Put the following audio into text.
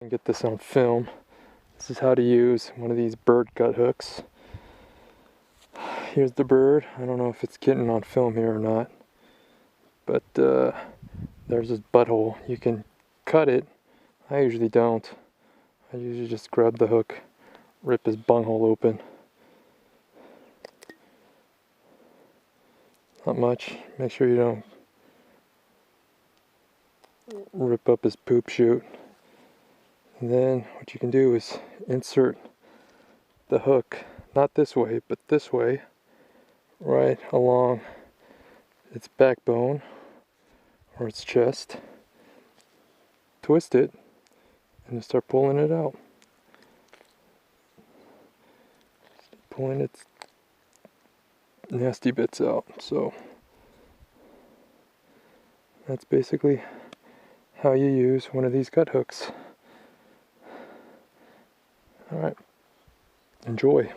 And get this on film. This is how to use one of these bird gut hooks. Here's the bird. I don't know if it's getting on film here or not, but there's his butthole. You can cut it. I usually don't. I usually just grab the hook, rip his bunghole open. Not much. Make sure you don't rip up his poop chute. And then what you can do is insert the hook, not this way, but this way, right along its backbone or its chest. Twist it and just start pulling it out. Pulling its nasty bits out. So that's basically how you use one of these gut hooks. Alright, enjoy.